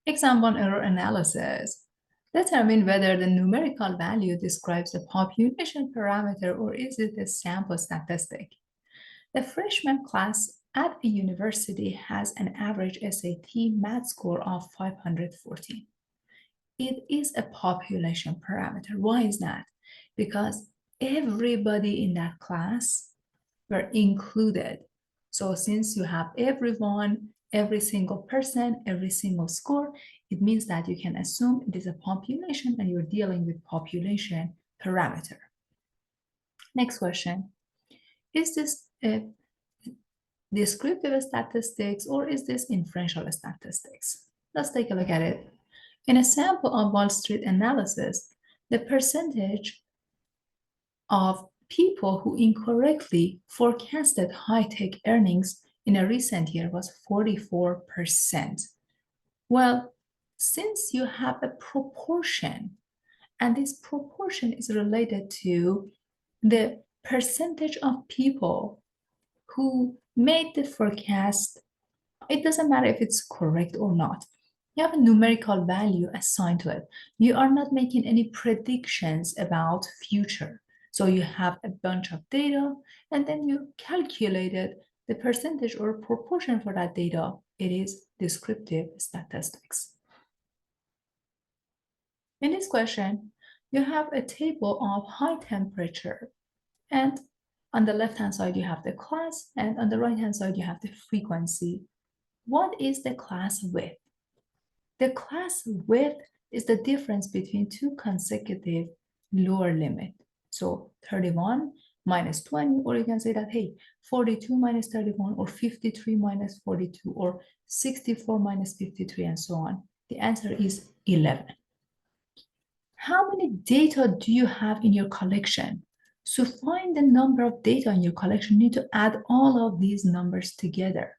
Example 1 error analysis. Determine whether the numerical value describes a population parameter or is it a sample statistic. The freshman class at a university has an average SAT math score of 514. It is a population parameter. Why is that? Because everybody in that class were included. So since you have everyone, every single person, every single score, it means that you can assume it is a population and you're dealing with population parameter. Next question. Is this a descriptive statistics or is this inferential statistics? Let's take a look at it. In a sample of Wall Street analysis, the percentage of people who incorrectly forecasted high-tech earnings in a recent year was 44%. Well, since you have a proportion, and this proportion is related to the percentage of people who made the forecast, it doesn't matter if it's correct or not. You have a numerical value assigned to it. You are not making any predictions about future. So you have a bunch of data and then you calculated the percentage or proportion for that data. It is descriptive statistics. In this question, you have a table of high temperature, and on the left-hand side, you have the class, and on the right-hand side, you have the frequency. What is the class width? The class width is the difference between two consecutive lower limit. So 31 minus 20, or you can say that, hey, 42 minus 31, or 53 minus 42, or 64 minus 53, and so on. The answer is 11. How many data do you have in your collection? To find the number of data in your collection, you need to add all of these numbers together.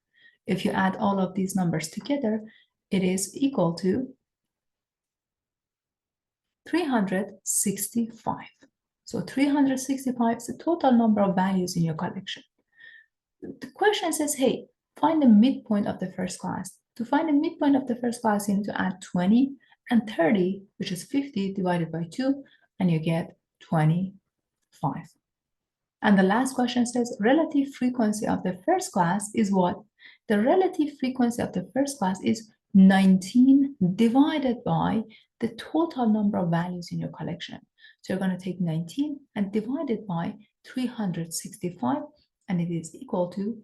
If you add all of these numbers together, it is equal to 365. So 365 is the total number of values in your collection. The question says, hey, find the midpoint of the first class. To find the midpoint of the first class, you need to add 20 and 30, which is 50 divided by 2, and you get 25. And the last question says, relative frequency of the first class is what? The relative frequency of the first class is 19 divided by the total number of values in your collection. So you're going to take 19 and divide it by 365, and it is equal to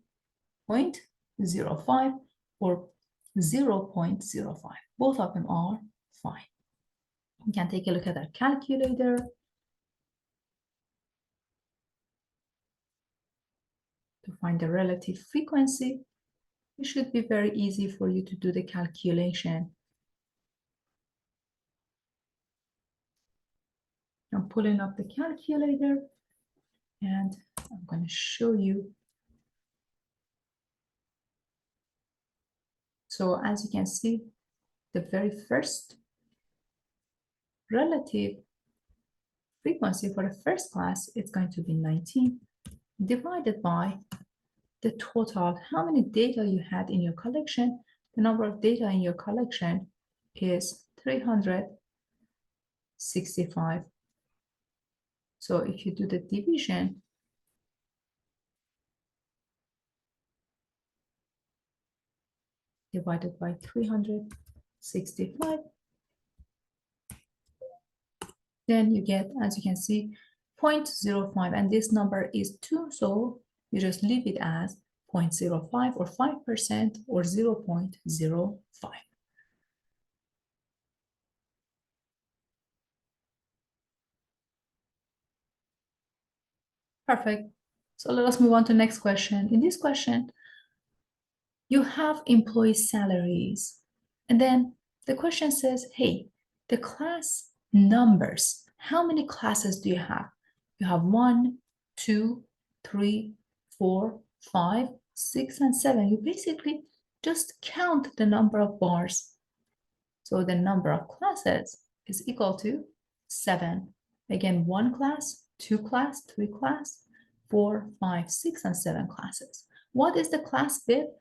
0.05 or 0.05. Both of them are fine. You can take a look at our calculator. To find the relative frequency, it should be very easy for you to do the calculation. I'm pulling up the calculator and I'm going to show you. So as you can see, the very first relative frequency for the first class is going to be 19 divided by the total, how many data you had in your collection. The number of data in your collection is 365. So if you do the division, divided by 365, then you get, as you can see, 0.05, and this number is 2, so you just leave it as 0.05 or 5% or 0.05. Perfect. So let us move on to the next question. In this question, you have employee salaries. And then the question says, hey, the class numbers, how many classes do you have? You have 1, 2, 3, 4, 5, 6, and 7. You basically just count the number of bars. So the number of classes is equal to 7. Again, 1 class, 2 class, 3 class, 4, 5, 6, and 7 classes. What is the class width?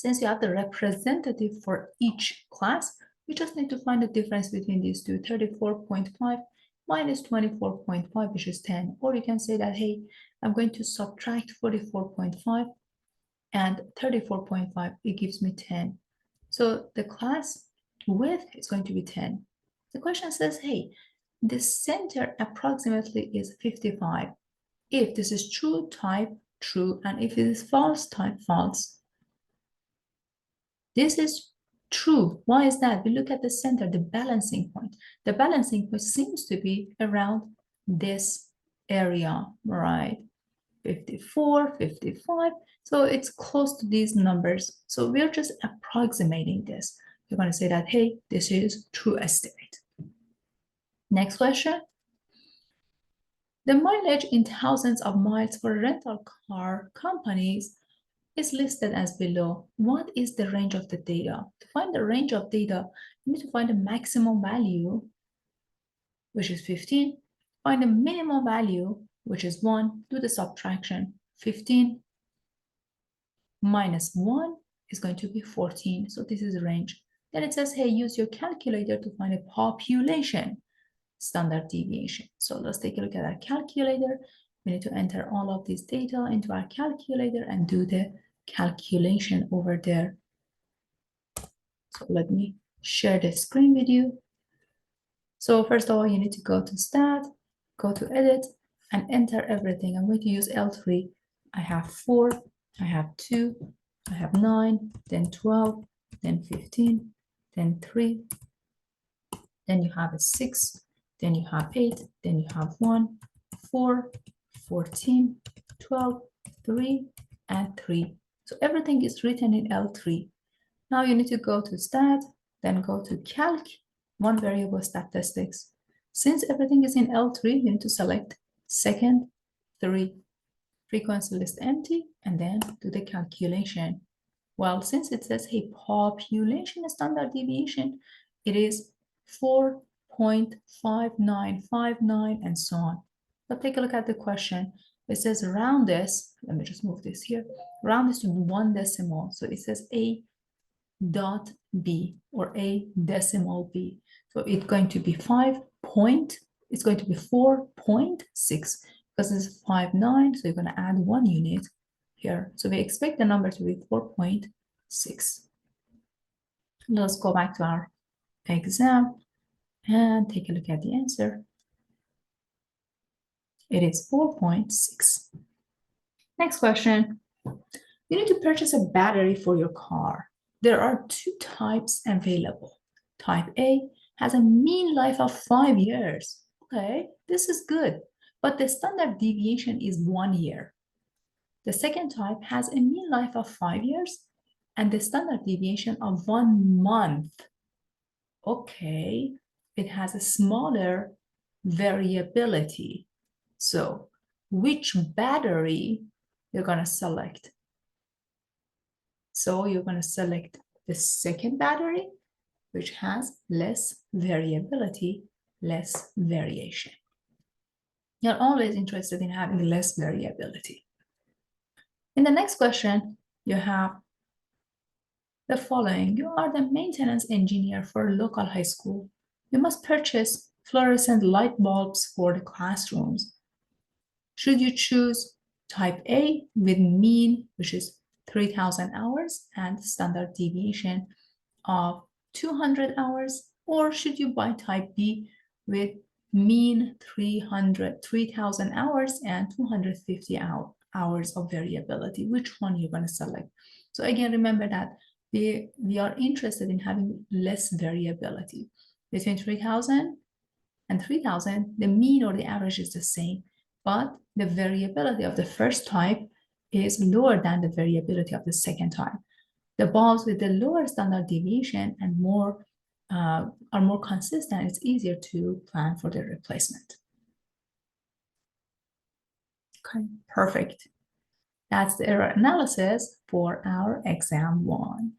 Since you have the representative for each class, you just need to find the difference between these two, 34.5 minus 24.5, which is 10. Or you can say that, hey, I'm going to subtract 44.5 and 34.5, it gives me 10. So the class width is going to be 10. The question says, hey, the center approximately is 55. If this is true, type true, and if it is false, type false. This is true. Why is that? We look at the center, the balancing point. The balancing point seems to be around this area, right? 54, 55. So it's close to these numbers. So we're just approximating this. You're going to say that, hey, this is true estimate. Next question. The mileage in thousands of miles for rental car companies is listed as below. What is the range of the data? To find the range of data, you need to find the maximum value, which is 15. Find the minimum value, which is 1. Do the subtraction. 15 minus 1 is going to be 14. So this is the range. Then it says, hey, use your calculator to find a population standard deviation. So let's take a look at our calculator. We need to enter all of this data into our calculator and do the calculation over there. So let me share the screen with you. So first of all, you need to go to Stat, go to Edit, and enter everything. I'm going to use L3. I have 4, I have 2, I have 9, then 12, then 15, then 3, then you have a 6, then you have 8, then you have 1, 4, 14, 12, 3, and 3. So everything is written in L3. Now you need to go to Stat, then go to Calc, one variable statistics. Since everything is in L3, you need to select second 3. Frequency list empty, and then do the calculation. Well, since it says, hey, population standard deviation, it is 4.5959 and so on. But take a look at the question. It says round this, let me just move this here, round this to 1 decimal. So it says A dot B or A decimal B. So it's going to be 4.6 because it's 5.9. So you're going to add 1 unit here. So we expect the number to be 4.6. Let's go back to our exam and take a look at the answer. It is 4.6. Next question. You need to purchase a battery for your car. There are 2 types available. Type A has a mean life of 5 years. Okay, this is good, but the standard deviation is 1 year. The second type has a mean life of 5 years and the standard deviation of 1 month. Okay, it has a smaller variability. So which battery you're going to select? So you're going to select the second battery, which has less variability, less variation. You're always interested in having less variability. In the next question, you have the following. You are the maintenance engineer for a local high school. You must purchase fluorescent light bulbs for the classrooms. Should you choose type A with mean, which is 3,000 hours and standard deviation of 200 hours, or should you buy type B with mean 3,000 hours and 250 hours of variability? Which one you're going to select? So again, remember that we are interested in having less variability. Between 3,000 and 3,000, the mean or the average is the same, but the variability of the first type is lower than the variability of the second type. The bulbs with the lower standard deviation and are more consistent. It's easier to plan for the replacement. Okay, perfect. That's the error analysis for our exam 1.